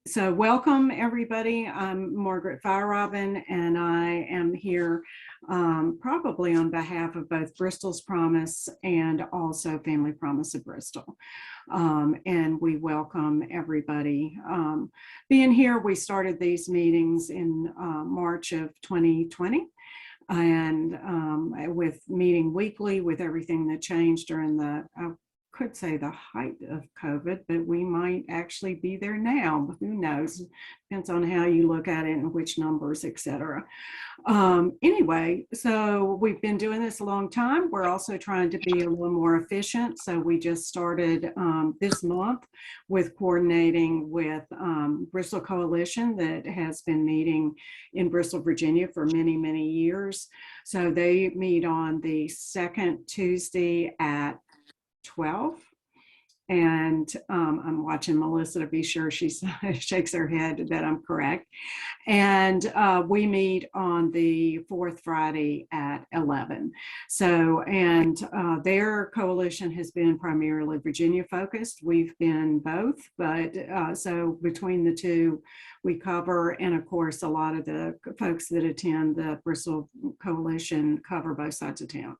So welcome everybody. I'm Margaret Firerobin, and I am here probably on behalf of both Bristol's Promise and also Family Promise of Bristol. And we welcome everybody being here. We started these meetings in March of 2020. And with meeting weekly with everything that changed during could say the height of COVID, but we might actually be there now. Who knows? Depends on how you look at it and which numbers, etc. Anyway, so we've been doing this a long time. We're also trying to be a little more efficient. So we just started this month with coordinating with Bristol Coalition that has been meeting in Bristol, Virginia for many, many years. So they meet on the second Tuesday at 12. And I'm watching Melissa to be sure she shakes her head that I'm correct. And we meet on the fourth Friday at 11. So, and their coalition has been primarily Virginia focused. We've been both, but so between the two, we cover, and of course, a lot of the folks that attend the Bristol Coalition cover both sides of town.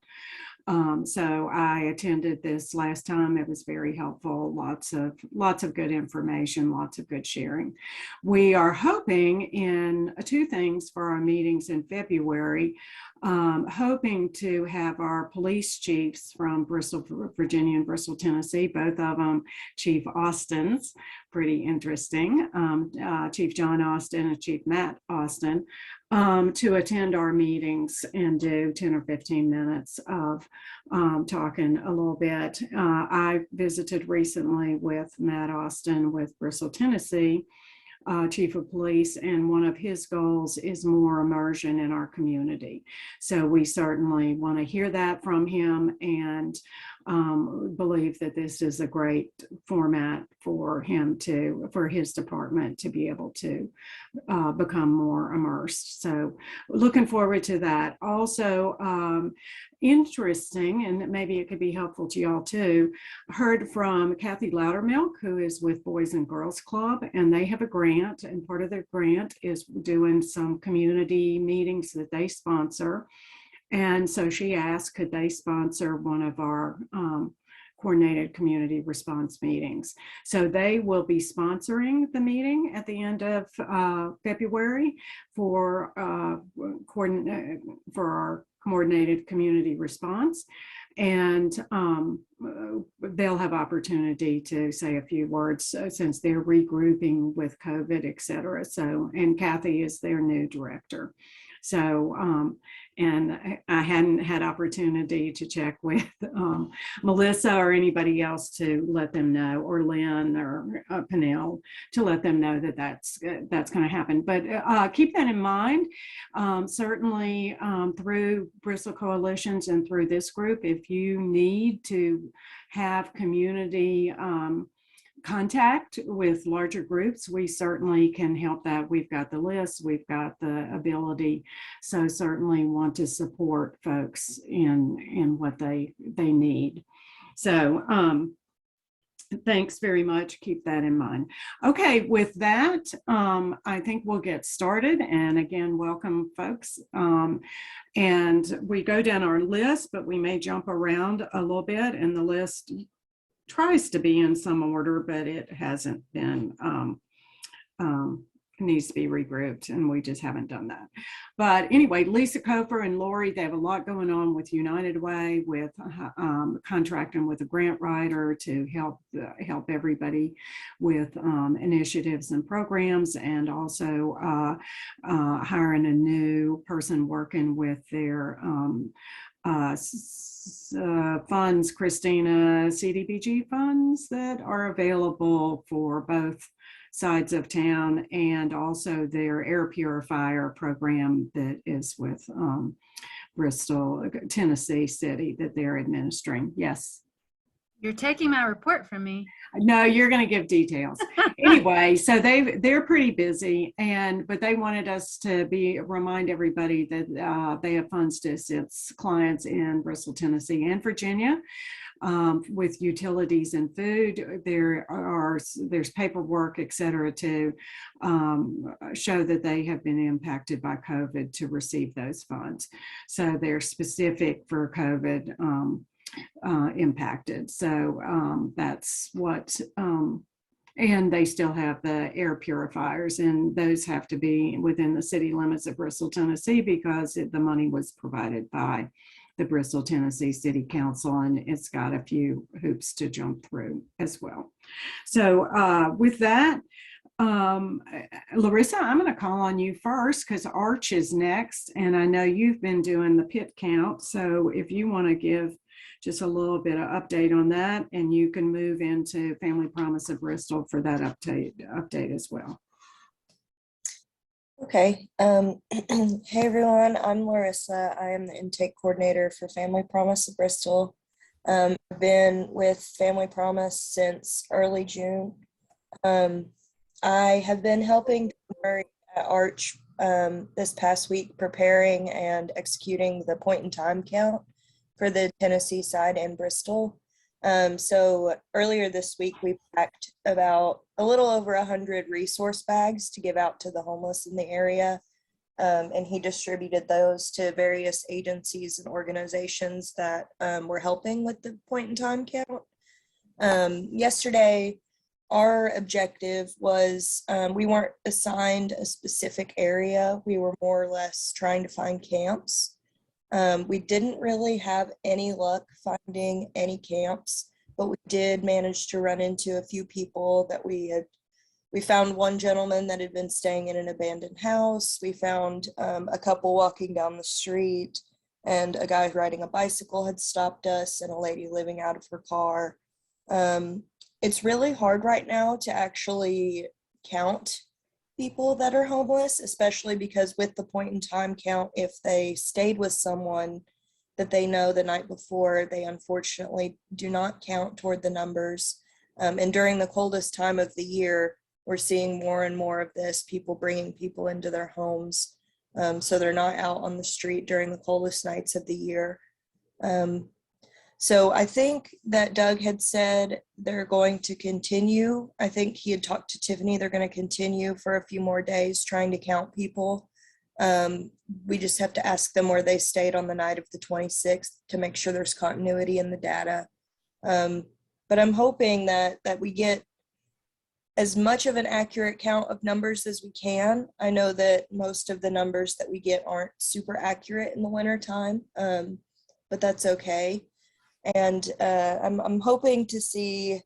So I attended this last time. It was very helpful. Lots of good information, lots of good sharing. We are hoping in two things for our meetings in February, hoping to have our police chiefs from Bristol, Virginia and Bristol, Tennessee, both of them Chief Austins, pretty interesting, Chief John Austin and Chief Matt Austin, to attend our meetings and do 10 or 15 minutes of talking a little bit. I visited recently with Matt Austin with Bristol, Tennessee, Chief of Police, and one of his goals is more immersion in our community. So we certainly want to hear that from him and believe that this is a great format for him for his department to be able to become more immersed. So looking forward to that. Also, interesting, and maybe it could be helpful to y'all too, heard from Kathy Loudermilk, who is with Boys and Girls Club, and they have a grant, and part of their grant is doing some community meetings that they sponsor. And so she asked, could they sponsor one of our coordinated community response meetings? So they will be sponsoring the meeting at the end of February for our coordinated community response. And they'll have opportunity to say a few words since they're regrouping with COVID, et cetera. So, and Kathy is their new director. So, and I hadn't had opportunity to check with Melissa or anybody else to let them know, or Lynn or Peniel, to let them know that that's going to happen. But keep that in mind. Certainly through Bristol Coalitions and through this group, if you need to have community contact with larger groups, we certainly can help that. We've got the list, we've got the ability, so certainly want to support folks in what they need. So thanks very much. Keep that in mind. Okay, with that, I think we'll get started. And again, welcome folks. And we go down our list, but we may jump around a little bit, and the list tries to be in some order, but it hasn't been, needs to be regrouped, and we just haven't done that. But anyway, Lisa Kofer and Lori, they have a lot going on with United Way, with contracting with a grant writer to help everybody with initiatives and programs, and also hiring a new person working with their funds, Christina, CDBG funds that are available for both sides of town, and also their air purifier program that is with Bristol, Tennessee City, that they're administering. Yes. You're taking my report from me. No, you're going to give details. Anyway, so they're pretty busy, but they wanted us to remind everybody that they have funds to assist clients in Bristol, Tennessee and Virginia with utilities and food. There's paperwork, et cetera, to show that they have been impacted by COVID to receive those funds. So they're specific for COVID impacted. So that's what, and they still have the air purifiers, and those have to be within the city limits of Bristol, Tennessee, because the money was provided by the Bristol, Tennessee City Council, and it's got a few hoops to jump through as well. So with that, Larissa, I'm going to call on you first because Arch is next, and I know you've been doing the pit count. So if you want to give just a little bit of update on that, and you can move into Family Promise of Bristol for that update as well. Okay. Hey everyone, I'm Larissa. I am the intake coordinator for Family Promise of Bristol. I've been with Family Promise since early June. I have been helping at Arch this past week, preparing and executing the point in time count for the Tennessee side and Bristol. So earlier this week, we packed about a little over 100 resource bags to give out to the homeless in the area. And he distributed those to various agencies and organizations that were helping with the point in time count. Yesterday, our objective was we weren't assigned a specific area. We were more or less trying to find camps. We didn't really have any luck finding any camps, but we did manage to run into a few people that we found one gentleman that had been staying in an abandoned house. We found a couple walking down the street, and a guy riding a bicycle had stopped us, and a lady living out of her car. It's really hard right now to actually count people that are homeless, especially because with the point in time count, if they stayed with someone that they know the night before, they unfortunately do not count toward the numbers. And during the coldest time of the year, we're seeing more and more of this, people bringing people into their homes. So they're not out on the street during the coldest nights of the year. So I think that Doug had said they're going to continue. I think he had talked to Tiffany. They're going to continue for a few more days trying to count people. We just have to ask them where they stayed on the night of the 26th to make sure there's continuity in the data. But I'm hoping that we get as much of an accurate count of numbers as we can. I know that most of the numbers that we get aren't super accurate in the winter time, but that's okay. And I'm hoping to see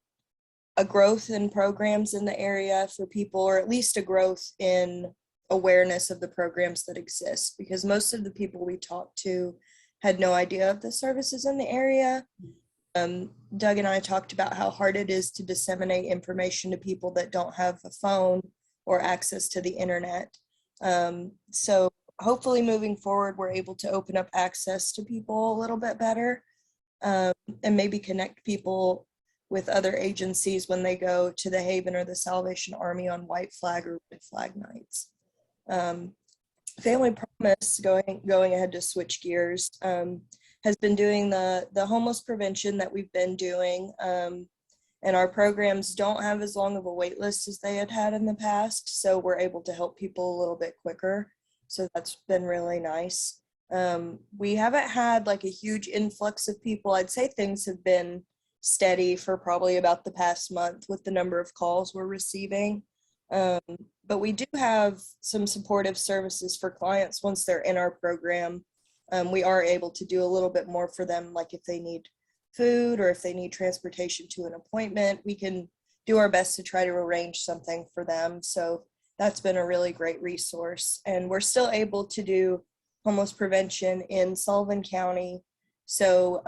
a growth in programs in the area for people, or at least a growth in awareness of the programs that exist, because most of the people we talked to had no idea of the services in the area. Doug and I talked about how hard it is to disseminate information to people that don't have a phone or access to the internet. So hopefully moving forward, we're able to open up access to people a little bit better. And maybe connect people with other agencies when they go to the Haven or the Salvation Army on White Flag or Red Flag nights. Family Promise, going ahead to switch gears, has been doing the homeless prevention that we've been doing. And our programs don't have as long of a wait list as they had in the past, so we're able to help people a little bit quicker. So that's been really nice. We haven't had like a huge influx of people. I'd say things have been steady for probably about the past month with the number of calls we're receiving. But we do have some supportive services for clients once they're in our program. We are able to do a little bit more for them, like if they need food or if they need transportation to an appointment, we can do our best to try to arrange something for them. So that's been a really great resource. And we're still able to do homeless prevention in Sullivan County. So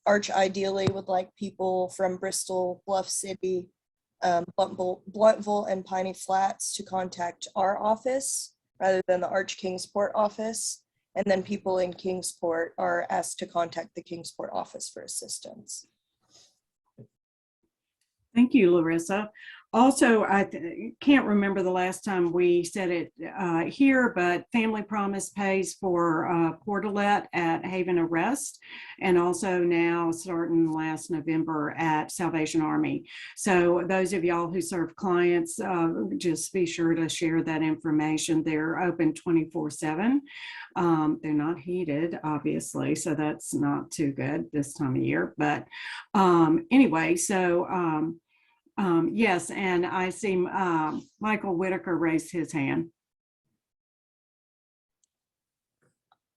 Arch ideally would like people from Bristol, Bluff City, Blountville, and Piney Flats to contact our office rather than the Arch Kingsport office. And then people in Kingsport are asked to contact the Kingsport office for assistance. Thank you, Larissa. Also, can't remember the last time we said it here, but Family Promise pays for Portalet at Haven Arrest, and also now starting last November at Salvation Army. So those of y'all who serve clients, just be sure to share that information. They're open 24/7. They're not heated, obviously, so that's not too good this time of year. But anyway, so yes, and I see Michael Whitaker raised his hand.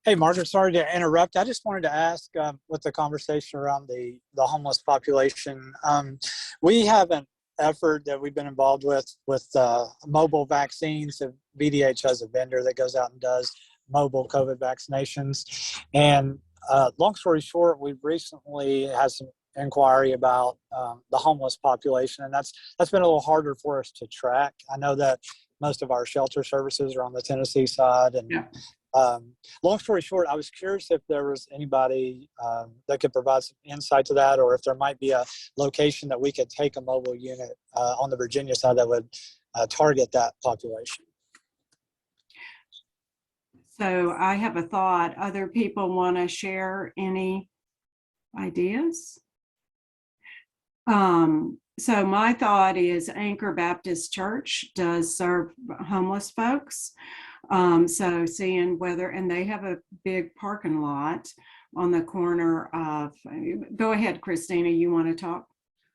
Hey, Margaret, sorry to interrupt. I just wanted to ask with the conversation around the homeless population. We have an effort that we've been involved with mobile vaccines. The VDH has a vendor that goes out and does mobile COVID vaccinations. And long story short, we've recently had some inquiry about the homeless population, and that's been a little harder for us to track. I know that most of our shelter services are on the Tennessee side, and Yeah. Long story short, I was curious if there was anybody that could provide some insight to that, or if there might be a location that we could take a mobile unit on the Virginia side that would target that population. So I have a thought. Other people want to share any ideas? So my thought is Anchor Baptist Church does serve homeless folks. So seeing whether, and they have a big parking lot on the corner of, go ahead, Christina, you want to talk?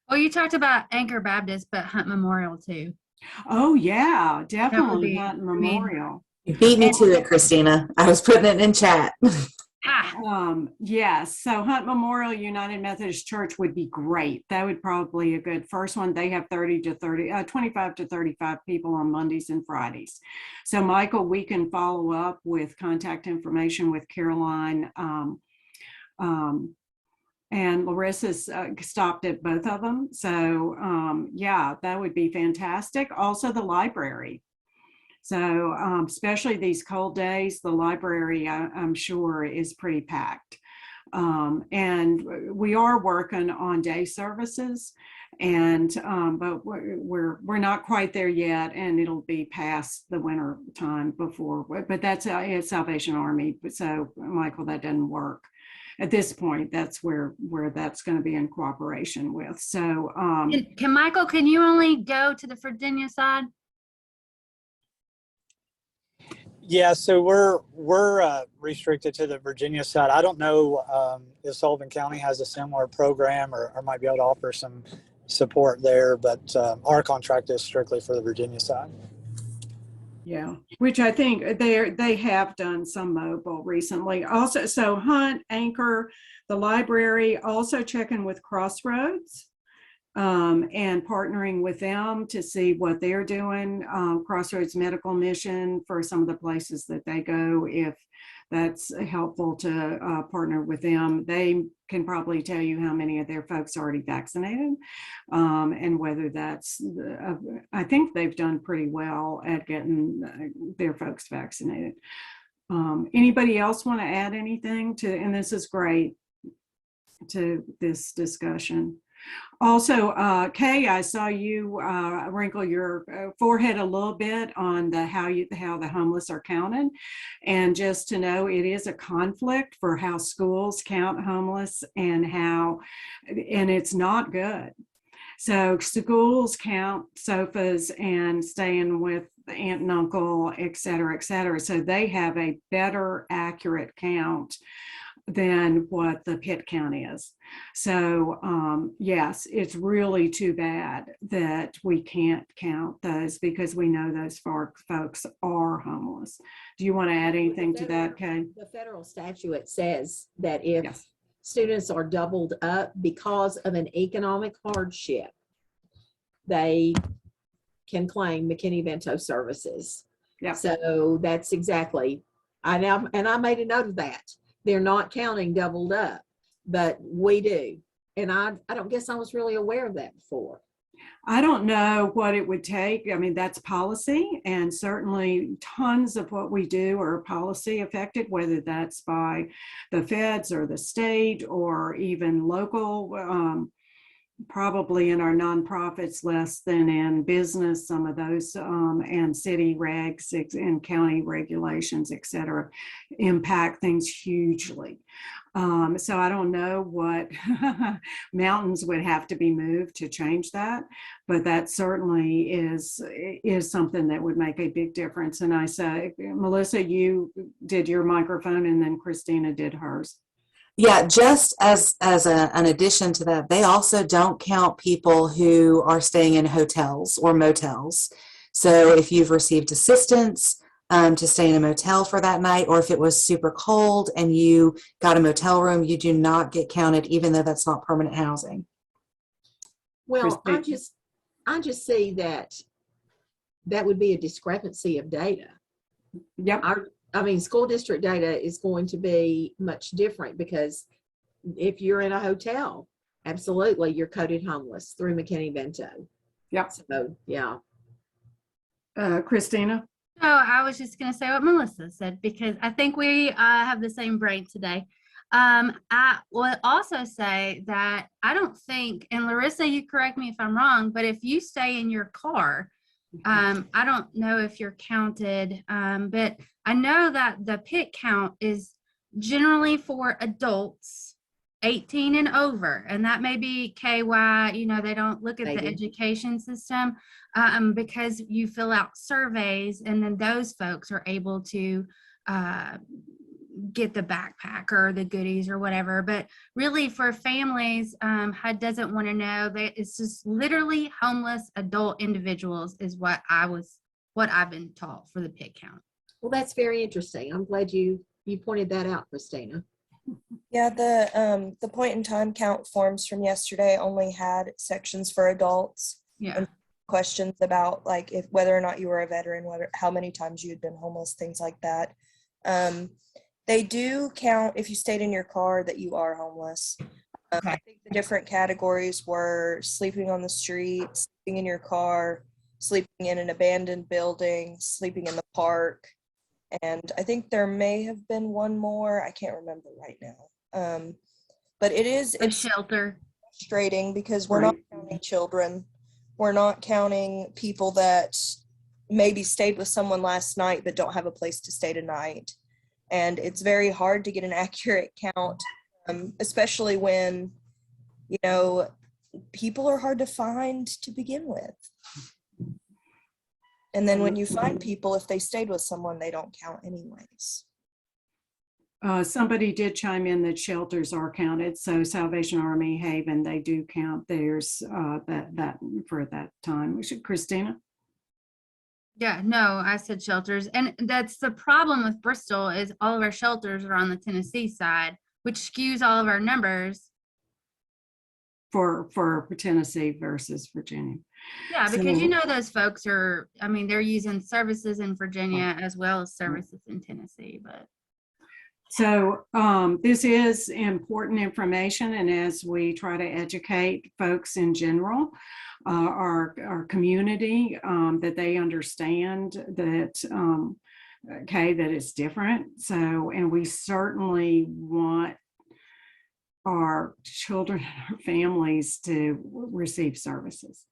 Oh, you talked about Anchor Baptist, but Hunt Memorial too. Oh yeah, definitely be- Hunt I mean- Memorial. You beat me to it, Christina. I was putting it in chat. Ha! Yes, so Hunt Memorial United Methodist Church would be great. That would probably a good first one. They have 25 to 35 people on Mondays and Fridays. So Michael, we can follow up with contact information with Caroline. And Larissa's stopped at both of them. So yeah, that would be fantastic. Also the library. So especially these cold days, the library, I'm sure, is pretty packed. And we are working on day services, and but we're not quite there yet, and it'll be past the winter time before. But that's it's Salvation Army. So Michael, that doesn't work at this point. That's where that's going to be in cooperation with. So Can Michael, can you only go to the Virginia side? Yeah, so we're restricted to the Virginia side. I don't know if Sullivan County has a similar program or might be able to offer some support there, but our contract is strictly for the Virginia side. yeah, which I think they have done some mobile recently. Also, so Hunt, Anchor, the library, also checking with Crossroads. And partnering with them to see what they're doing. Crossroads Medical Mission for some of the places that they go, if that's helpful to partner with them. They can probably tell you how many of their folks are already vaccinated, and whether that's, I think they've done pretty well at getting their folks vaccinated. Anybody else want to add anything to, and this is great, to this discussion? Also, Kay, I saw you wrinkle your forehead a little bit on the how the homeless are counted, and just to know it is a conflict for how schools count homeless and it's not good. So schools count sofas and staying with the aunt and uncle, et cetera, et cetera. So they have a better accurate count than what the Pitt count is. So yes, it's really too bad that we can't count those, because we know those folks are homeless. Do you want to add anything to that, Kay? The federal statute says that if Yes. students are doubled up because of an economic hardship, they can claim McKinney-Vento services. Yeah. So that's exactly, I made a note of that. They're not counting doubled up, but we do. And I don't guess I was really aware of that before. I don't know what it would take. I mean, that's policy, and certainly tons of what we do are policy affected, whether that's by the feds or the state or even local probably in our nonprofits less than in business, some of those, and city regs and county regulations, et cetera, impact things hugely. So I don't know what mountains would have to be moved to change that, but that certainly is something that would make a big difference. And I say, Melissa, you did your microphone and then Christina did hers. Yeah, just as an addition to that, they also don't count people who are staying in hotels or motels. So if you've received assistance to stay in a motel for that night, or if it was super cold and you got a motel room, you do not get counted, even though that's not permanent housing. Well, Christine. I just see that would be a discrepancy of data. Yep. I mean, school district data is going to be much different because if you're in a hotel, absolutely, you're coded homeless through McKinney-Vento. Yep. So, yeah. Christina. Oh, I was just going to say what Melissa said because I think we have the same brain today. I will also say that I don't think, and Larissa, you correct me if I'm wrong, but if you stay in your car, I don't know if you're counted, but I know that the PIT count is generally for adults 18 and over, and that may be KY, they don't look at the Maybe. education system because you fill out surveys and then those folks are able to get the backpack or the goodies or whatever. But really for families, HUD doesn't want to know that it's just literally homeless adult individuals is what I've been taught for the PIT count. Well, that's very interesting. I'm glad you pointed that out, Christina. Yeah, the point in time count forms from yesterday only had sections for adults. Yeah. And questions about like whether or not you were a veteran, how many times you had been homeless, things like that. They do count if you stayed in your car that you are homeless. Okay. I think the different categories were sleeping on the street, sleeping in your car, sleeping in an abandoned building, sleeping in the park. And I think there may have been one more. I can't remember right now. But it's Shelter. frustrating because we're not counting children. We're not counting people that maybe stayed with someone last night but don't have a place to stay tonight. And it's very hard to get an accurate count, especially when, people are hard to find to begin with. And then when you find people, if they stayed with someone, they don't count anyways. Somebody did chime in that shelters are counted. So Salvation Army, Haven, they do count theirs that for that time. Christina? Yeah, no, I said shelters. And that's the problem with Bristol is all of our shelters are on the Tennessee side, which skews all of our numbers. For Tennessee versus Virginia. Yeah, because those folks are, they're using services in Virginia as well as services in Tennessee, but. So this is important information, and as we try to educate folks in general, our community, that they understand that, that it's different. So, and we certainly want our children and our families to receive services.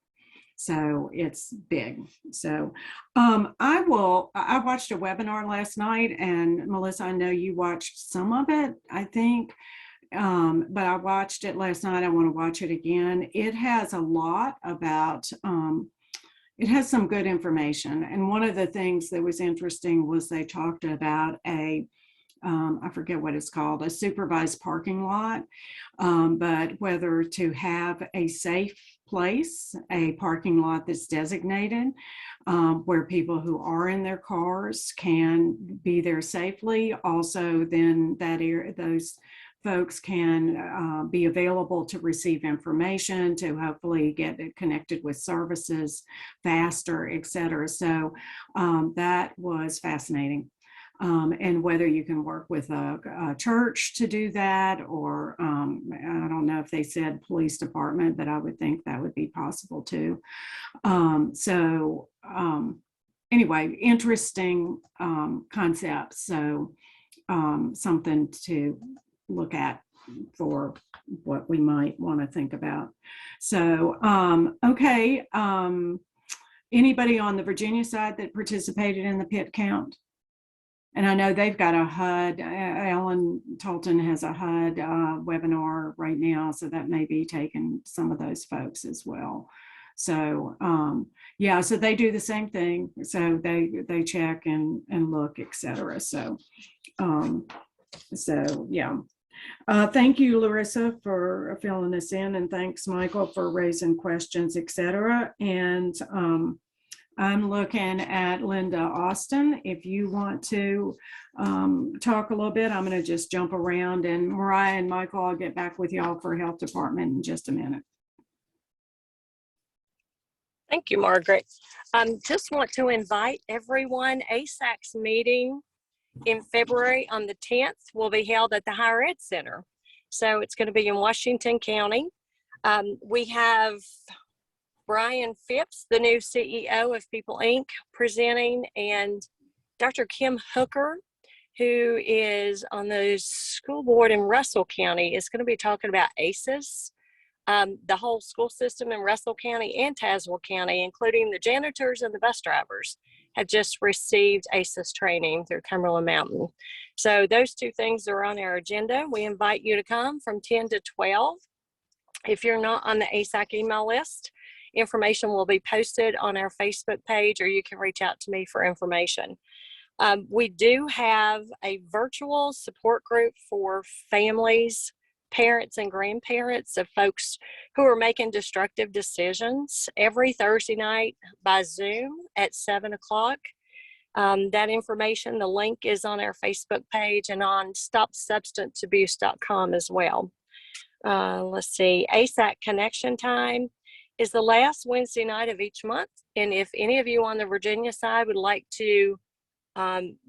So it's big. So I watched a webinar last night, and Melissa, I know you watched some of it, I think, but I watched it last night. I want to watch it again. It has a lot about, it has some good information. And one of the things that was interesting was they talked about I forget what it's called, a supervised parking lot, but whether to have a safe place, a parking lot that's designated, where people who are in their cars can be there safely. Also, then those folks can be available to receive information, to hopefully get connected with services faster, et cetera. So that was fascinating. And whether you can work with a church to do that, or I don't know if they said police department, but I would think that would be possible too. Anyway, interesting concepts. So something to look at for what we might want to think about. So, okay. Anybody on the Virginia side that participated in the pit count? And I know they've got a HUD, Ellen Tolton has a HUD webinar right now, so that may be taking some of those folks as well. So yeah, so they do the same thing. So they check and look, etc. So yeah. Thank you, Larissa, for filling us in, and thanks, Michael, for raising questions, etc. And I'm looking at Linda Austin. If you want to talk a little bit, I'm going to just jump around, and Mariah and Michael, I'll get back with y'all for health department in just a minute. Thank you, Margaret. Just want to invite everyone. ASAC's meeting in February on the 10th will be held at the Higher Ed Center. So it's going to be in Washington County. We have Brian Phipps, the new CEO of People Inc., presenting, and Dr. Kim Hooker, who is on the school board in Russell County, is going to be talking about ACEs. The whole school system in Russell County and Tazewell County, including the janitors and the bus drivers, have just received ACEs training through Cumberland Mountain. So those two things are on our agenda. We invite you to come from 10 to 12. If you're not on the ASAC email list, information will be posted on our Facebook page, or you can reach out to me for information. We do have a virtual support group for families, parents, and grandparents of folks who are making destructive decisions every Thursday night by Zoom at 7 o'clock. That information, the link is on our Facebook page and on stopsubstanceabuse.com as well. Let's see, ASAC Connection Time is the last Wednesday night of each month. And if any of you on the Virginia side would like to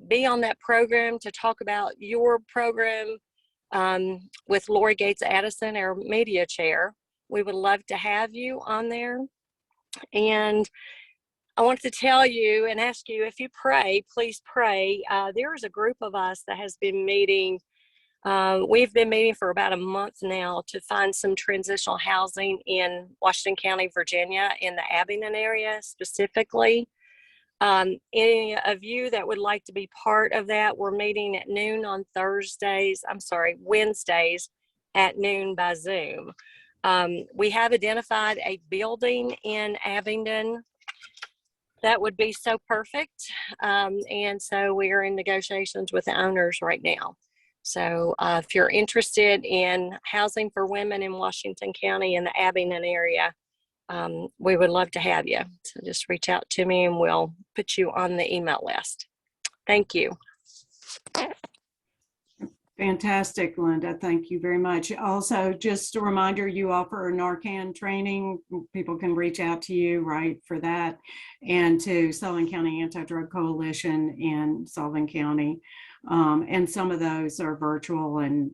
be on that program to talk about your program with Lori Gates Addison, our media chair, we would love to have you on there. And I want to tell you and ask you, if you pray, please pray. There is a group of us that has been meeting. We've been meeting for about a month now to find some transitional housing in Washington County, Virginia, in the Abingdon area specifically. Any of you that would like to be part of that, we're meeting at noon on Wednesdays at noon by Zoom. We have identified a building in Abingdon that would be so perfect. And so we are in negotiations with the owners right now. So if you're interested in housing for women in Washington County in the Abingdon area, we would love to have you. So just reach out to me and we'll put you on the email list. Thank you. Fantastic, Linda. Thank you very much. Also, just a reminder, you offer Narcan training. People can reach out to you, right, for that, and to Sullivan County Anti-Drug Coalition in Sullivan County. And some of those are virtual, and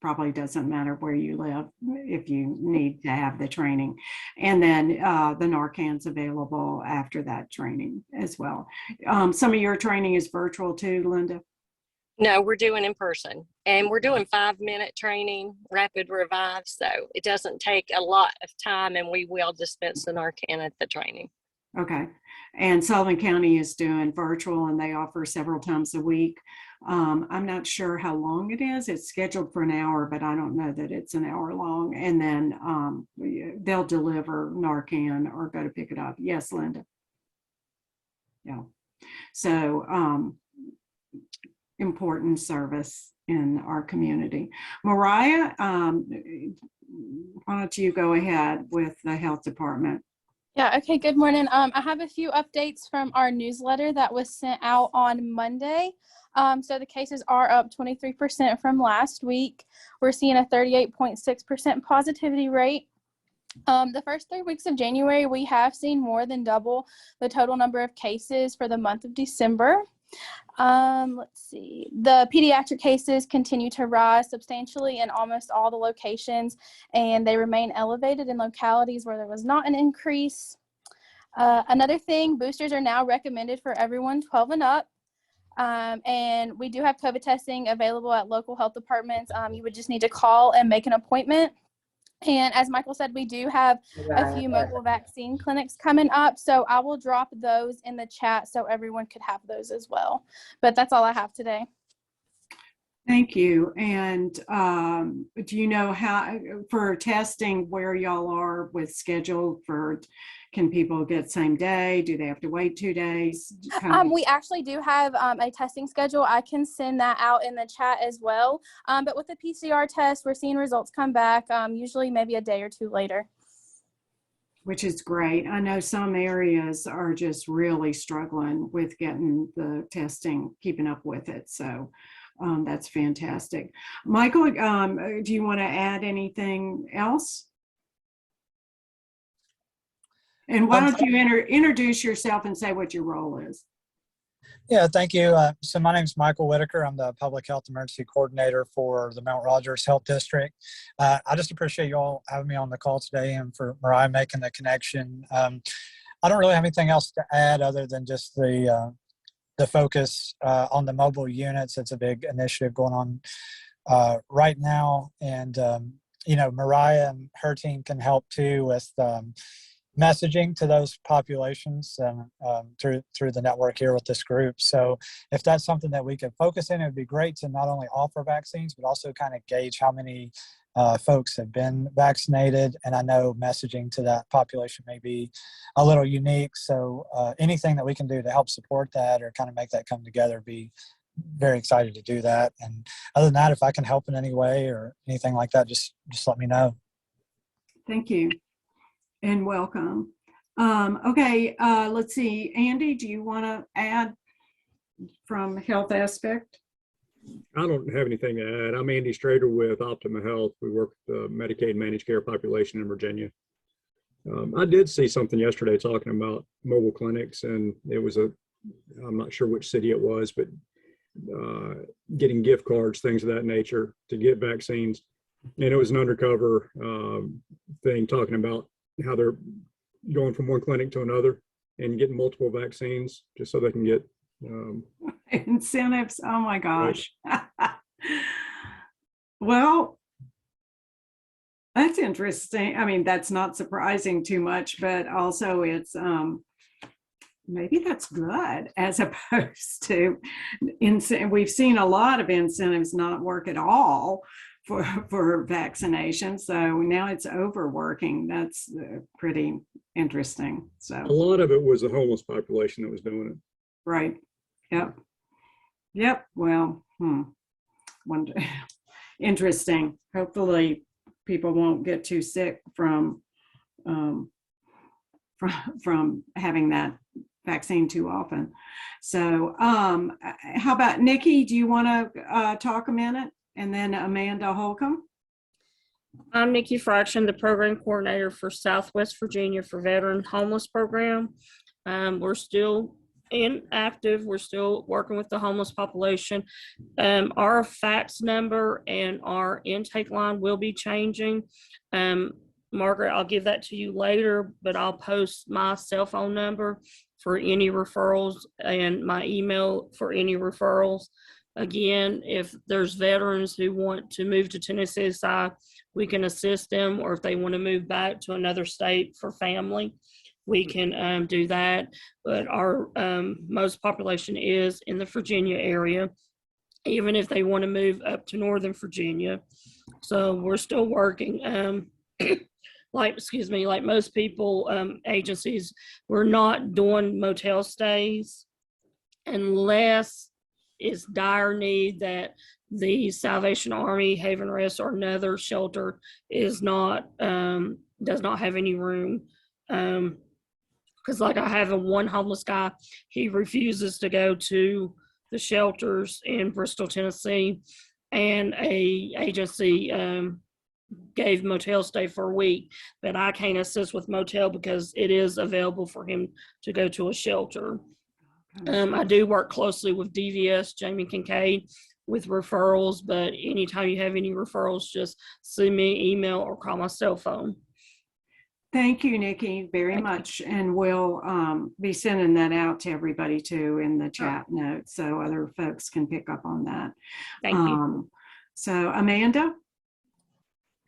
probably doesn't matter where you live if you need to have the training. And then the Narcan's available after that training as well. Some of your training is virtual too, Linda? No, we're doing in person, and we're doing 5-minute training, rapid revive. So it doesn't take a lot of time, and we will dispense the Narcan at the training. Okay. And Sullivan County is doing virtual, and they offer several times a week. I'm not sure how long it is. It's scheduled for an hour, but I don't know that it's an hour long. And then they'll deliver Narcan or go to pick it up. Yes, Linda. Yeah. So important service in our community. Mariah, why don't you go ahead with the health department? Yeah, okay, good morning. I have a few updates from our newsletter that was sent out on Monday. So the cases are up 23% from last week. We're seeing a 38.6% positivity rate. The first 3 weeks of January, we have seen more than double the total number of cases for the month of December. Let's see. The pediatric cases continue to rise substantially in almost all the locations, and they remain elevated in localities where there was not an increase. Another thing, boosters are now recommended for everyone 12 and up. And we do have COVID testing available at local health departments. You would just need to call and make an appointment. And as Michael said, we do have a few mobile vaccine clinics coming up. So I will drop those in the chat so everyone could have those as well. But that's all I have today. Thank you. And do you know how, for testing, where y'all are with schedule for, can people get same day? Do they have to wait 2 days? We actually do have a testing schedule. I can send that out in the chat as well. But with the PCR test, we're seeing results come back usually maybe a day or two later. Which is great. I know some areas are just really struggling with getting the testing, keeping up with it. So that's fantastic. Michael, do you want to add anything else? And why don't you introduce yourself and say what your role is? Yeah, thank you. So my name is Michael Whitaker. I'm the Public Health Emergency Coordinator for the Mount Rogers Health District. I just appreciate you all having me on the call today and for Mariah making the connection. I don't really have anything else to add other than just the focus on the mobile units. It's a big initiative going on right now. And, you know, Mariah and her team can help too with messaging to those populations through the network here with this group. So if that's something that we could focus in, it would be great to not only offer vaccines, but also kind of gauge how many folks have been vaccinated. And I know messaging to that population may be a little unique. So anything that we can do to help support that or kind of make that come together, be very excited to do that. And other than that, if I can help in any way or anything like that, just let me know. Thank you and welcome. Okay, let's see. Andy, do you want to add from health aspect? I don't have anything to add. I'm Andy Strader with Optima Health. We work with the Medicaid managed care population in Virginia. I did see something yesterday talking about mobile clinics, and it was I'm not sure which city it was, but getting gift cards, things of that nature to get vaccines. And it was an undercover thing talking about how they're going from one clinic to another and getting multiple vaccines just so they can get incentives. Oh my gosh. Well, that's interesting. I mean, that's not surprising too much, but also it's maybe that's good as opposed to we've seen a lot of incentives not work at all for vaccination. So now it's overworking. That's pretty interesting. So a lot of it was the homeless population that was doing it. Right. Yep. Well, wonder. Interesting. Hopefully people won't get too sick from having that vaccine too often. So how about Nikki? Do you want to talk a minute? And then Amanda Holcomb. I'm Nikki Fraction, the program coordinator for Southwest Virginia for Veteran Homeless Program. We're still inactive. We're still working with the homeless population. Our fax number and our intake line will be changing. Margaret, I'll give that to you later, but I'll post my cell phone number for any referrals and my email for any referrals. Again, if there's veterans who want to move to Tennessee, we can assist them, or if they want to move back to another state for family, we can do that. But our most population is in the Virginia area, even if they want to move up to Northern Virginia. So we're still working. Like most people, agencies, we're not doing motel stays unless it's dire need that the Salvation Army, Haven Rest, or another shelter is not does not have any room. Because like I have one homeless guy, he refuses to go to the shelters in Bristol, Tennessee, and a agency gave motel stay for a week, but I can't assist with motel because it is available for him to go to a shelter. I do work closely with DVS, Jamie Kincaid, with referrals, but anytime you have any referrals, just send me an email or call my cell phone. Thank you, Nikki, very Thank you. much. And we'll be sending that out to everybody too in the chat notes so other folks can pick up on that. Thank you. So Amanda?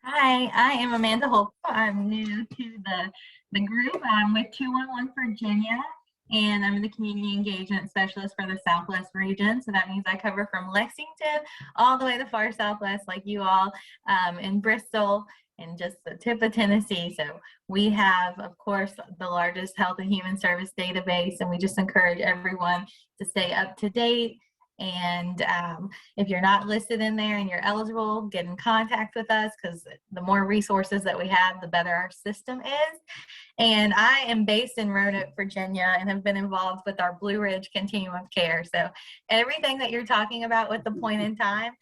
Hi, I am Amanda Hope. I'm new to the group. I'm with 211 Virginia, and I'm the Community Engagement Specialist for the Southwest region. So that means I cover from Lexington all the way to the far Southwest, like you all, in Bristol and just the tip of Tennessee. So we have, of course, the largest health and human service database, and we just encourage everyone to stay up to date. And if you're not listed in there and you're eligible, get in contact with us, because the more resources that we have, the better our system is. And I am based in Roanoke, Virginia, and have been involved with our Blue Ridge Continuum of Care. So everything that you're talking about with the point in time,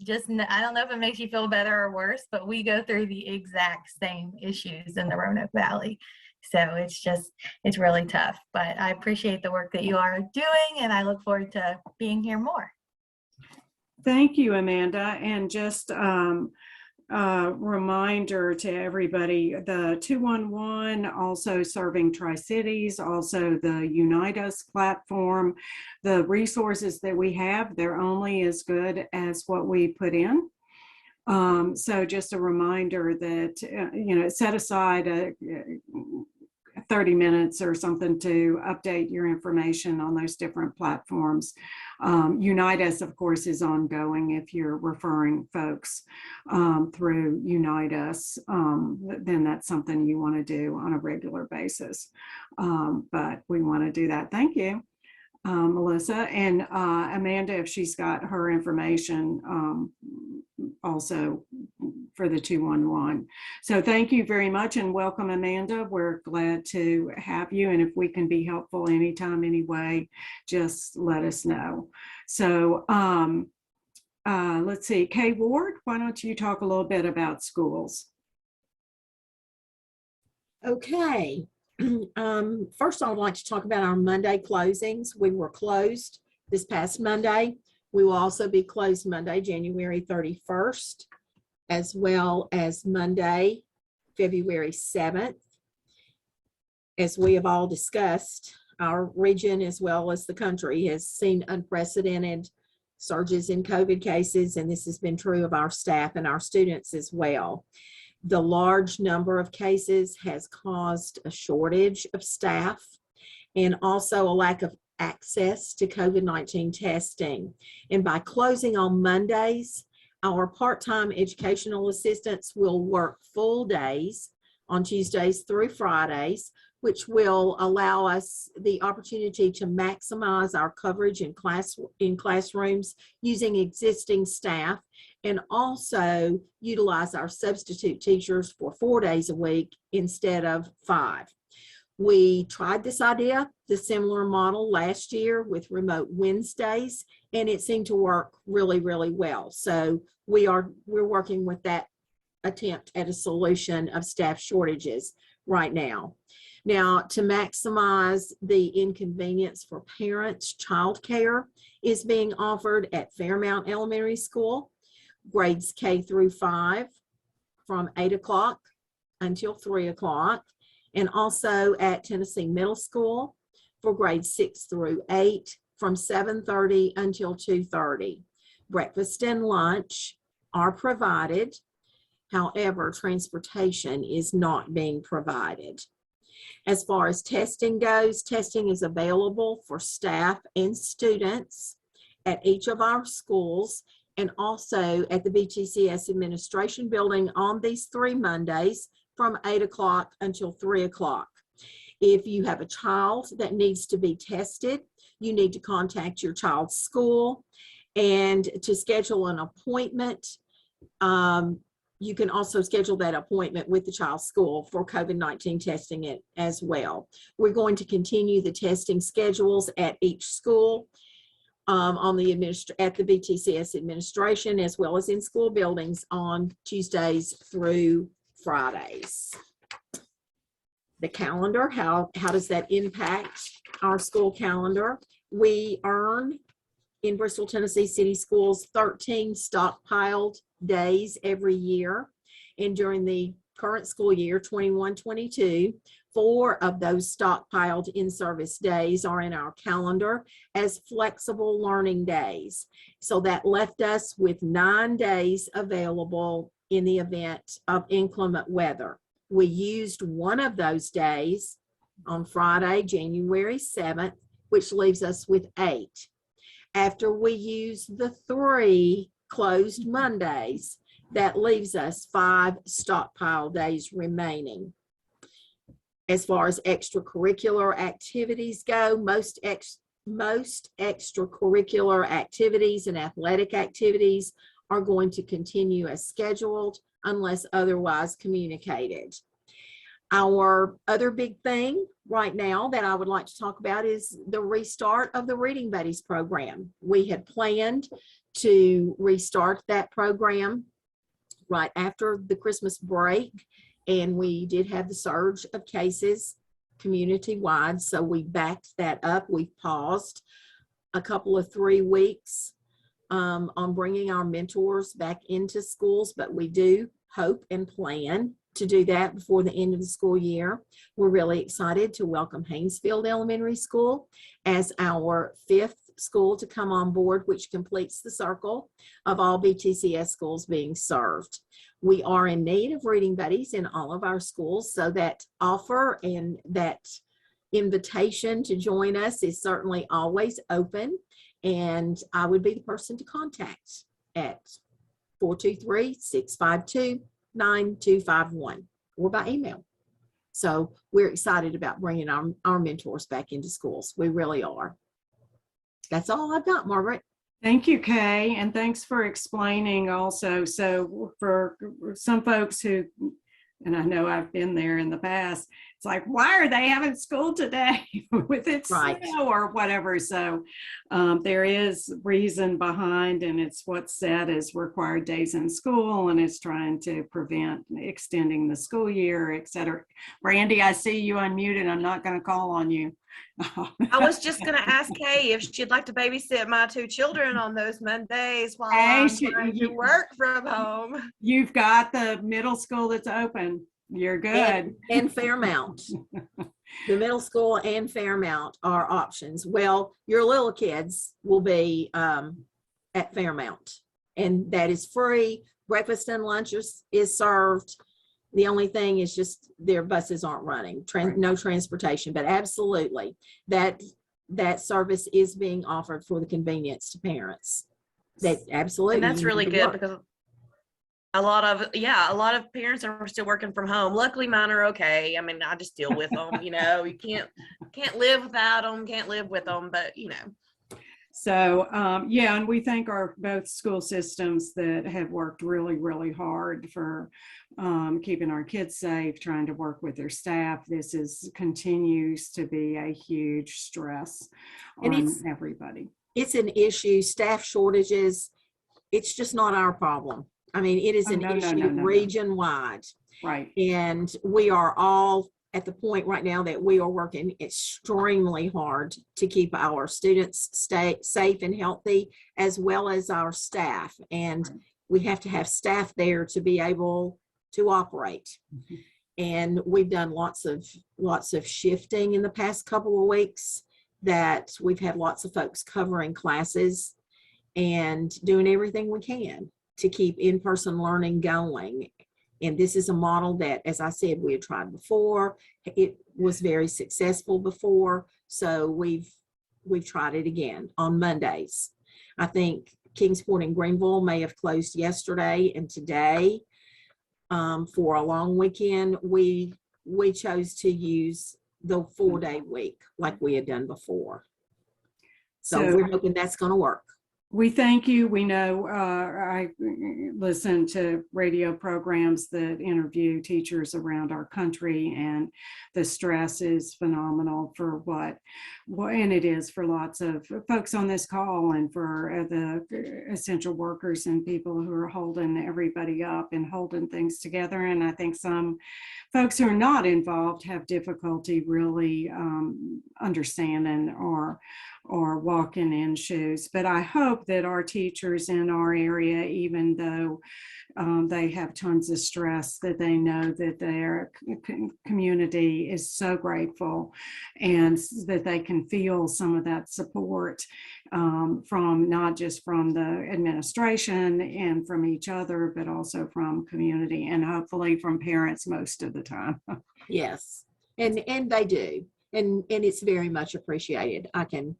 I don't know if it makes you feel better or worse, but we go through the exact same issues in the Roanoke Valley. So it's really tough, but I appreciate the work that you are doing, and I look forward to being here more. Thank you, Amanda. And just reminder to everybody, the 211 also serving Tri-Cities, also the Unite Us platform. The resources that we have, they're only as good as what we put in. So just a reminder that, set aside 30 minutes or something to update your information on those different platforms. Unite Us, of course, is ongoing. If you're referring folks through Unite Us, then that's something you want to do on a regular basis. But we want to do that. Thank you, Melissa. And Amanda, if she's got her information also for the 211. So thank you very much and welcome, Amanda. We're glad to have you. And if we can be helpful anytime, anyway, just let us know. So let's see, Kay Ward, why don't you talk a little bit about schools? Okay. First, I would like to talk about our Monday closings. We were closed this past Monday. We will also be closed Monday, January 31st, as well as Monday, February 7th. As we have all discussed, our region as well as the country has seen unprecedented surges in COVID cases, and this has been true of our staff and our students as well. The large number of cases has caused a shortage of staff and also a lack of access to COVID-19 testing. And by closing on Mondays, our part-time educational assistants will work full days on Tuesdays through Fridays, which will allow us the opportunity to maximize our coverage in classrooms using existing staff, and also utilize our substitute teachers for 4 days a week instead of 5. We tried this idea, the similar model last year with remote Wednesdays, and it seemed to work really, really well. So we're working with that attempt at a solution of staff shortages right now. Now, to maximize the inconvenience for parents, childcare is being offered at Fairmount Elementary School, grades K through 5 from 8 o'clock until 3 o'clock. And also at Tennessee Middle School for grades 6 through 8 from 7:30 until 2:30. Breakfast and lunch are provided. However, transportation is not being provided. As far as testing goes, testing is available for staff and students at each of our schools, and also at the BTCS Administration Building on these 3 Mondays from 8 o'clock until 3 o'clock. If you have a child that needs to be tested, you need to contact your child's school, and to schedule an appointment, you can also schedule that appointment with the child's school for COVID-19 testing as well. We're going to continue the testing schedules at each school at the BTCS administration, as well as in school buildings on Tuesdays through Fridays. The calendar, how does that impact our school calendar? We earn in Bristol, Tennessee City Schools 13 stockpiled days every year. And during the current school year 21-22. 4 of those stockpiled in-service days are in our calendar as flexible learning days. So that left us with 9 days available in the event of inclement weather. We used one of those days on Friday, January 7th, which leaves us with 8. After we use the 3 closed Mondays, that leaves us 5 stockpile days remaining. As far as extracurricular activities go, most extracurricular activities and athletic activities are going to continue as scheduled unless otherwise communicated. Our other big thing right now that I would like to talk about is the restart of the Reading Buddies program. We had planned to restart that program right after the Christmas break, and we did have the surge of cases community-wide, so we backed that up. We paused a couple of 3 weeks on bringing our mentors back into schools, but we do hope and plan to do that before the end of the school year. We're really excited to welcome Haynesfield Elementary School as our 5th school to come on board, which completes the circle of all BTCS schools being served. We are in need of reading buddies in all of our schools, so that offer and that invitation to join us is certainly always open, and I would be the person to contact at 423-652-9251 or by email. So we're excited about bringing our mentors back into schools. We really are. That's all I've got, Margaret. Thank you, Kay, and thanks for explaining also. So for some folks who, and I know I've been there in the past, it's like, why are they having school today with it Right. snow or whatever? So there is reason behind, and it's what's said as required days in school, and it's trying to prevent extending the school year, et cetera. Brandy, I see you unmuted. I'm not going to call on you. I was just going to ask Kay if she'd like to babysit my 2 children on those Mondays while I'm trying to work from home. You've got the middle school that's open. You're good. And Fairmount. The middle school and Fairmount are options. Well, your little kids will be at Fairmount, and that is free. Breakfast and lunch is served. The only thing is just their buses aren't running, no transportation, but absolutely that service is being offered for the convenience to parents. That absolutely. And that's really good because a lot of parents are still working from home. Luckily mine are okay. I mean, I just deal with them, you can't live without them, can't live with them, but So, yeah, and we thank our both school systems that have worked really, really hard for keeping our kids safe, trying to work with their staff. This continues to be a huge stress on everybody. It's an issue, staff shortages. It's just not our problem. I mean, it is an issue region-wide. Right. And we are all at the point right now that we are working extremely hard to keep our students safe and healthy, as well as our staff. And we have to have staff there to be able to operate. Mm-hmm. And we've done lots of shifting in the past couple of weeks, that we've had lots of folks covering classes and doing everything we can to keep in-person learning going. And this is a model that, as I said, we had tried before. It was very successful before. So we've tried it again on Mondays. I think Kingsport and Greenville may have closed yesterday and today for a long weekend. We chose to use the 4-day week like we had done before. So we're hoping that's going to work. We thank you. We know I listen to radio programs that interview teachers around our country, and the stress is phenomenal for and it is for lots of folks on this call, and for the essential workers and people who are holding everybody up and holding things together. And I think some folks who are not involved have difficulty really understanding or or walking in shoes. But I hope that our teachers in our area, even though they have tons of stress, that they know that their community is so grateful and that they can feel some of that support from not just from the administration and from each other, but also from community and hopefully from parents most of the time. Yes, and they do, and it's very much appreciated. I can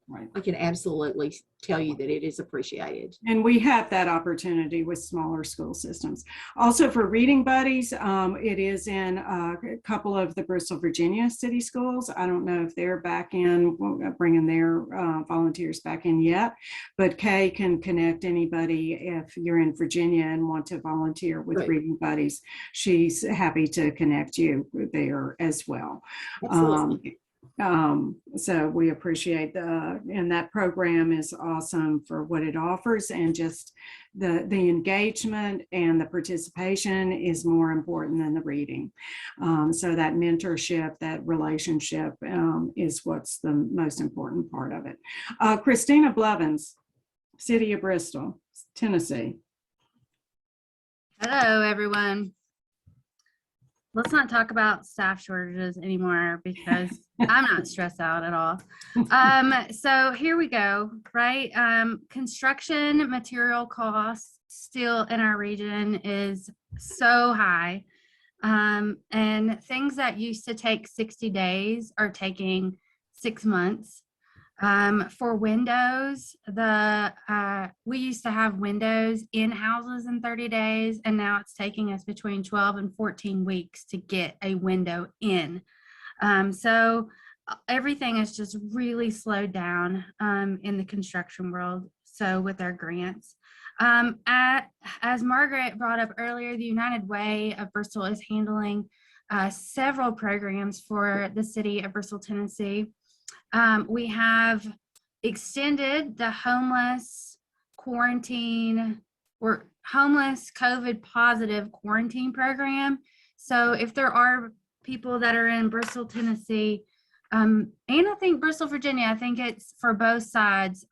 absolutely tell you that it is appreciated. And we have that opportunity with smaller school systems. Also for Reading Buddies, it is in a couple of the Bristol, Virginia city schools. I don't know if they're back in, bringing their volunteers back in yet, but Kay can connect anybody if you're in Virginia and want to volunteer with Right. Reading Buddies. She's happy to connect you there as well. So we appreciate and that program is awesome for what it offers, and just the engagement and the participation is more important than the reading. So that mentorship, that relationship is what's the most important part of it. Christina Blevins, City of Bristol, Tennessee. Hello, everyone. Let's not talk about staff shortages anymore because I'm not stressed out at all. So here we go, right? Construction material costs still in our region is so high. And things that used to take 60 days are taking 6 months. For windows, we used to have windows in houses in 30 days, and now it's taking us between 12 and 14 weeks to get a window in. So everything is just really slowed down in the construction world. So with our grants, as Margaret brought up earlier, the United Way of Bristol is handling several programs for the city of Bristol, Tennessee. We have extended the homeless quarantine or homeless COVID positive quarantine program. So if there are people that are in Bristol, Tennessee, and I think Bristol, Virginia, I think it's for both sides.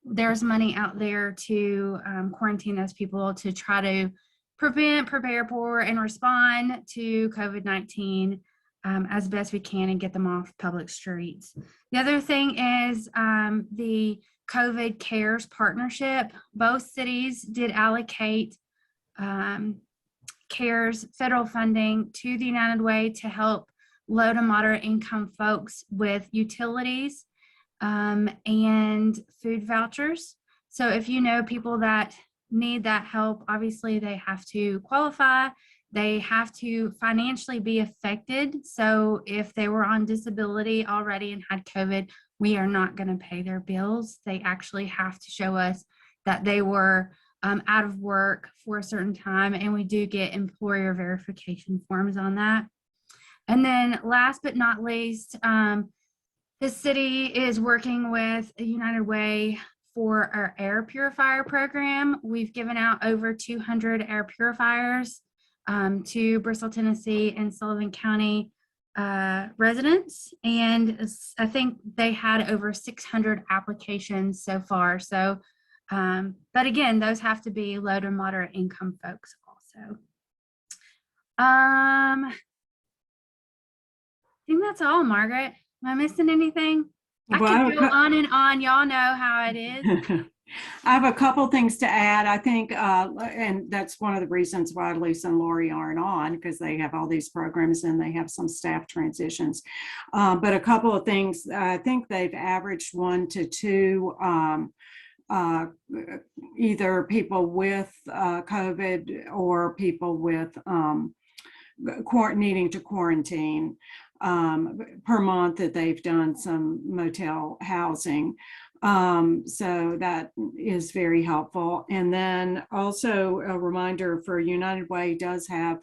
There's money out there to quarantine those people to try to prevent, prepare for, and respond to COVID-19 as best we can and get them off public streets. The other thing is the COVID CARES partnership. Both cities did allocate CARES federal funding to the United Way to help low to moderate income folks with utilities and food vouchers. So if you know people that need that help, obviously they have to qualify. They have to financially be affected. So if they were on disability already and had COVID, we are not going to pay their bills. They actually have to show us that they were out of work for a certain time, and we do get employer verification forms on that. And then last but not least, the city is working with United Way for our air purifier program. We've given out over 200 air purifiers to Bristol, Tennessee and Sullivan County residents. And I think they had over 600 applications so far. So, but again, those have to be low to moderate income folks also. I think that's all, Margaret. Am I missing anything? I could go on and on. Y'all know how it is. I have a couple things to add. I think, and that's one of the reasons why Lisa and Lori aren't on, because they have all these programs and they have some staff transitions. But a couple of things, I think they've averaged 1 to 2 either people with COVID or people with needing to quarantine per month that they've done some motel housing. So that is very helpful. And then also a reminder for United Way does have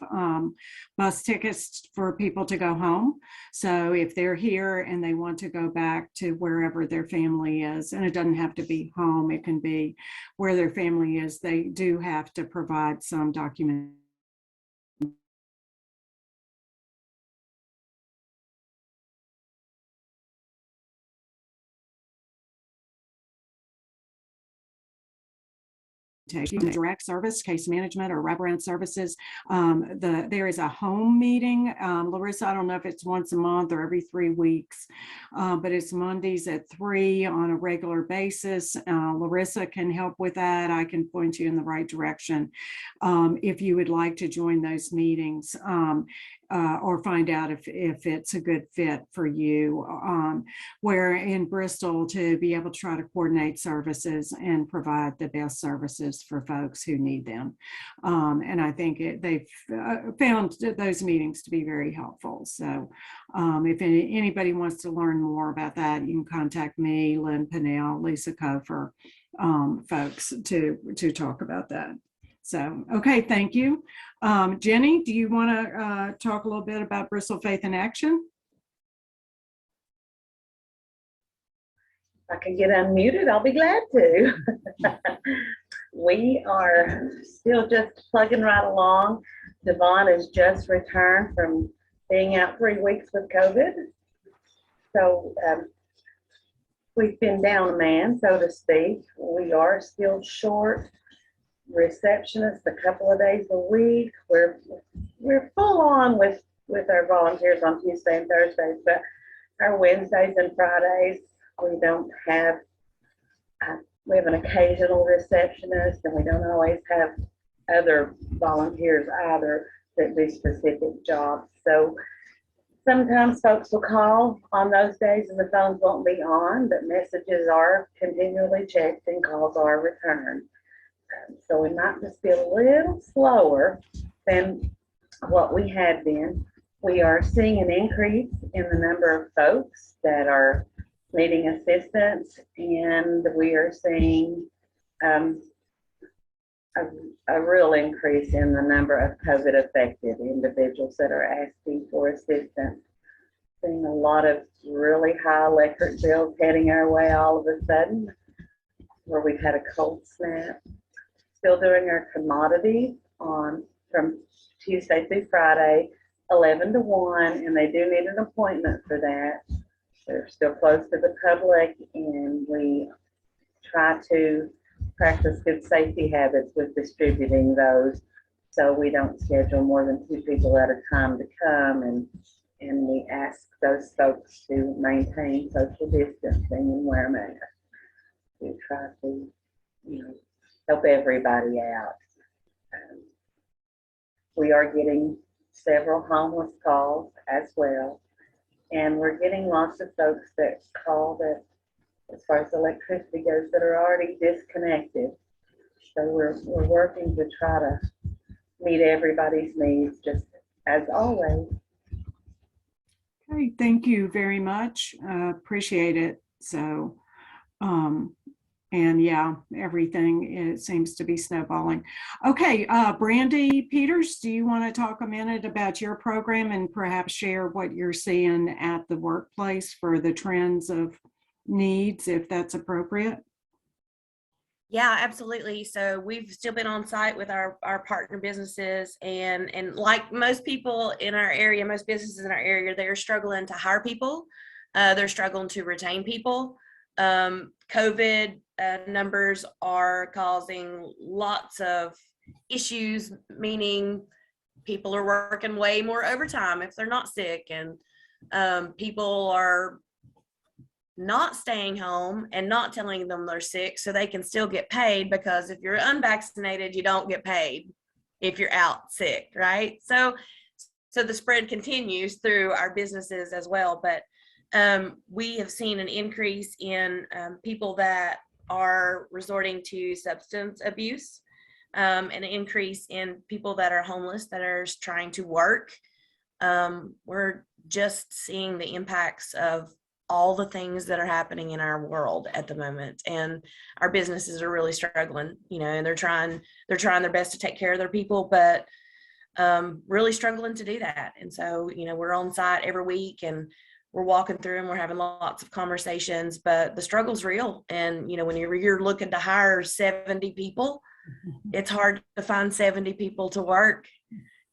bus tickets for people to go home. So if they're here and they want to go back to wherever their family is, and it doesn't have to be home, it can be where their family is, they do have to provide some documentation direct service, case management, or wraparound services. There is a home meeting. Larissa, I don't know if it's once a month or every 3 weeks, but it's Mondays at 3 on a regular basis. Larissa can help with that. I can point you in the right direction if you would like to join those meetings. Or find out if it's a good fit for you. Where in Bristol, to be able to try to coordinate services and provide the best services for folks who need them. And I think they've found those meetings to be very helpful. So if anybody wants to learn more about that, you can contact me, Lynn Pinnell, Lisa Kofer, folks to talk about that. So, okay, thank you. Jenny, do you want to talk a little bit about Bristol Faith in Action? If I can get unmuted, I'll be glad to. We are still just plugging right along. Devon has just returned from being out 3 weeks with COVID. So we've been down a man, so to speak. We are still short receptionists a couple of days a week. We're full on with our volunteers on Tuesday and Thursdays, but our Wednesdays and Fridays we don't have. We have an occasional receptionist, and we don't always have other volunteers either that do specific jobs. So sometimes folks will call on those days and the phones won't be on, but messages are continually checked and calls are returned. So we might just be a little slower than what we had been. We are seeing an increase in the number of folks that are needing assistance, and we are seeing a real increase in the number of COVID affected individuals that are asking for assistance. Seeing a lot of really high electric bills heading our way all of a sudden, where we've had a cold snap. Still doing our commodities from Tuesday through Friday, 11 to 1, and they do need an appointment for that. They're still closed to the public, and we try to practice good safety habits with distributing those, so we don't schedule more than 2 people at a time to come, and we ask those folks to maintain social distancing and wear masks. We try to, help everybody out. We are getting several homeless calls as well, and we're getting lots of folks that call that, as far as electricity goes, that are already disconnected. So we're working to try to meet everybody's needs, just as always. Okay, thank you very much. Appreciate it. So, and yeah, everything, it seems to be snowballing. Okay, Brandy Peters, do you want to talk a minute about your program and perhaps share what you're seeing at the workplace for the trends of needs, if that's appropriate? Yeah, absolutely. So we've still been on site with our partner businesses, and like most people in our area, most businesses in our area, they're struggling to hire people. They're struggling to retain people. COVID numbers are causing lots of issues, meaning people are working way more overtime if they're not sick, and people are not staying home and not telling them they're sick so they can still get paid, because if you're unvaccinated, you don't get paid if you're out sick, right? So the spread continues through our businesses as well. But we have seen an increase in people that are resorting to substance abuse, an increase in people that are homeless that are trying to work. We're just seeing the impacts of all the things that are happening in our world at the moment, and our businesses are really struggling, and they're trying their best to take care of their people, but really struggling to do that. And so, we're on site every week, and we're walking through and we're having lots of conversations, but the struggle's real. And, when you're looking to hire 70 people, it's hard to find 70 people to work.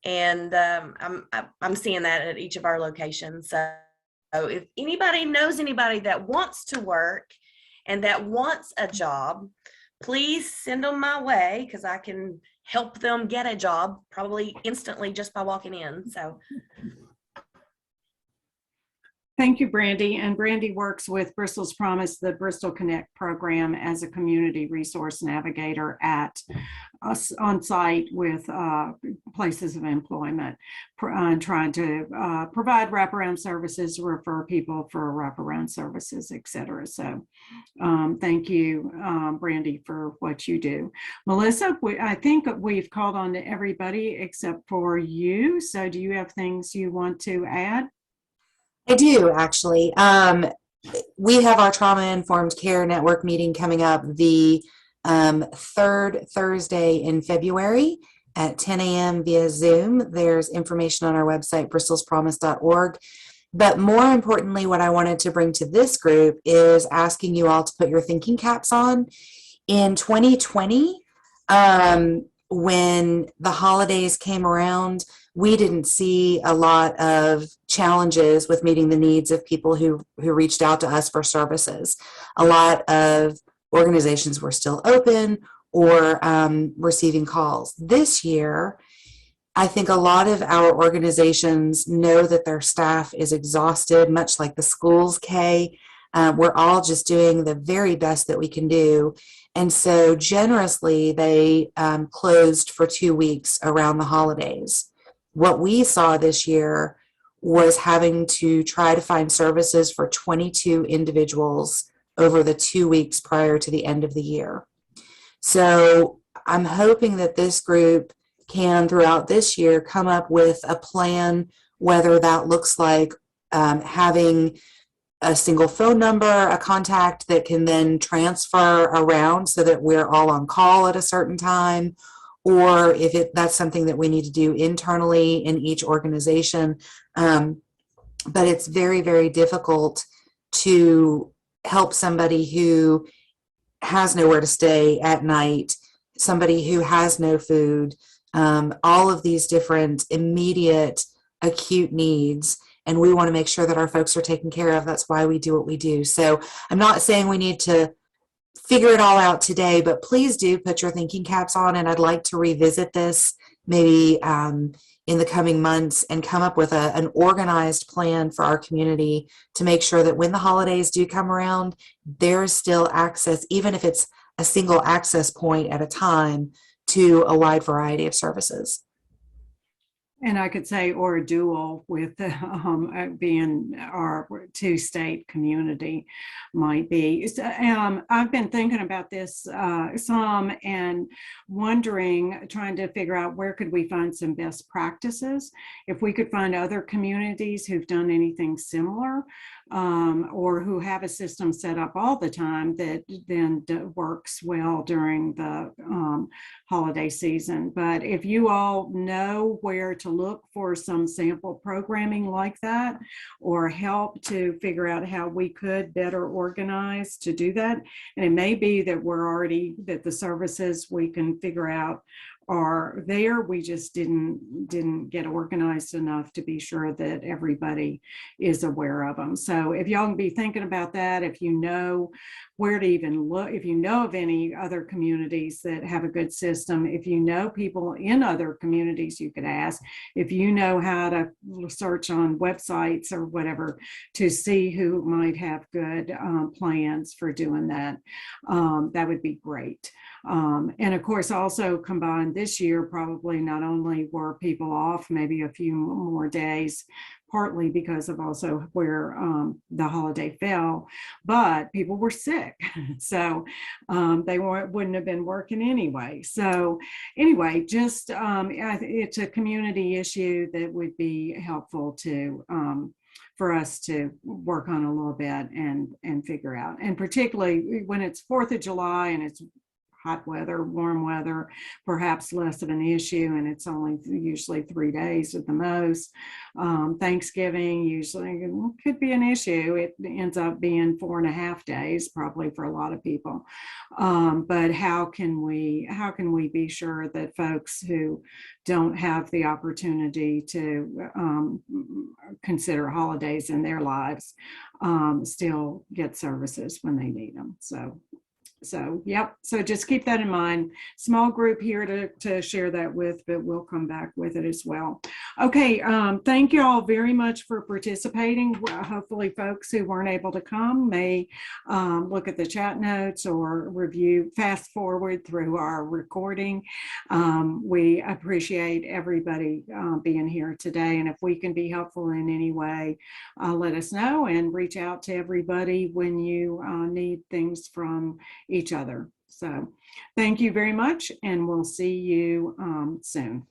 And I'm seeing that at each of our locations. So if anybody knows anybody that wants to work and that wants a job, please send them my way because I can help them get a job probably instantly just by walking in. So Thank you, Brandy. And Brandy works with Bristol's Promise, the Bristol Connect program, as a community resource navigator at us on site with places of employment, trying to provide wraparound services, refer people for wraparound services, et cetera. So thank you, Brandy, for what you do. Melissa, I think we've called on to everybody except for you. So do you have things you want to add? I do, actually. We have our Trauma Informed Care Network meeting coming up the third Thursday in February at 10 a.m. via Zoom. There's information on our website, bristolspromise.org. But more importantly, what I wanted to bring to this group is asking you all to put your thinking caps on. In 2020, when the holidays came around, we didn't see a lot of challenges with meeting the needs of people who reached out to us for services. A lot of organizations were still open or receiving calls. This year, I think a lot of our organizations know that their staff is exhausted, much like the schools, Kay. We're all just doing the very best that we can do. And so generously, they closed for 2 weeks around the holidays. What we saw this year was having to try to find services for 22 individuals over the 2 weeks prior to the end of the year. So I'm hoping that this group can, throughout this year, come up with a plan, whether that looks like having a single phone number, a contact that can then transfer around so that we're all on call at a certain time, or if that's something that we need to do internally in each organization. But it's very, very difficult to help somebody who has nowhere to stay at night, somebody who has no food, all of these different immediate acute needs. And we want to make sure that our folks are taken care of. That's why we do what we do. So I'm not saying we need to figure it all out today, but please do put your thinking caps on. And I'd like to revisit this maybe in the coming months and come up with an organized plan for our community to make sure that when the holidays do come around, there's still access, even if it's a single access point at a time, to a wide variety of services. And I could say, or a dual with being our two-state community might be. I've been thinking about this some and wondering, trying to figure out where could we find some best practices. If we could find other communities who've done anything similar, or who have a system set up all the time that then works well during the holiday season. But if you all know where to look for some sample programming like that, or help to figure out how we could better organize to do that, and it may be that that the services we can figure out are there. We just didn't get organized enough to be sure that everybody is aware of them. So if y'all can be thinking about that, if you know where to even look, if you know of any other communities that have a good system, if you know people in other communities you could ask, if you know how to search on websites or whatever to see who might have good plans for doing that, that would be great. And of course, also combined this year, probably not only were people off maybe a few more days, partly because of also where the holiday fell, but people were sick. So they wouldn't have been working anyway. So anyway, just it's a community issue that would be helpful to for us to work on a little bit and figure out. And particularly when it's 4th of July and it's hot weather, warm weather, perhaps less of an issue, and it's only usually 3 days at the most. Thanksgiving usually could be an issue. It ends up being 4.5 days, probably for a lot of people. But how can we be sure that folks who don't have the opportunity to consider holidays in their lives still get services when they need them? So So, yep. So just keep that in mind. Small group here to share that with, but we'll come back with it as well. Okay. Thank you all very much for participating. Hopefully folks who weren't able to come may look at the chat notes or review, fast forward through our recording. We appreciate everybody being here today. And if we can be helpful in any way, let us know and reach out to everybody when you need things from each other. So thank you very much, and we'll see you soon.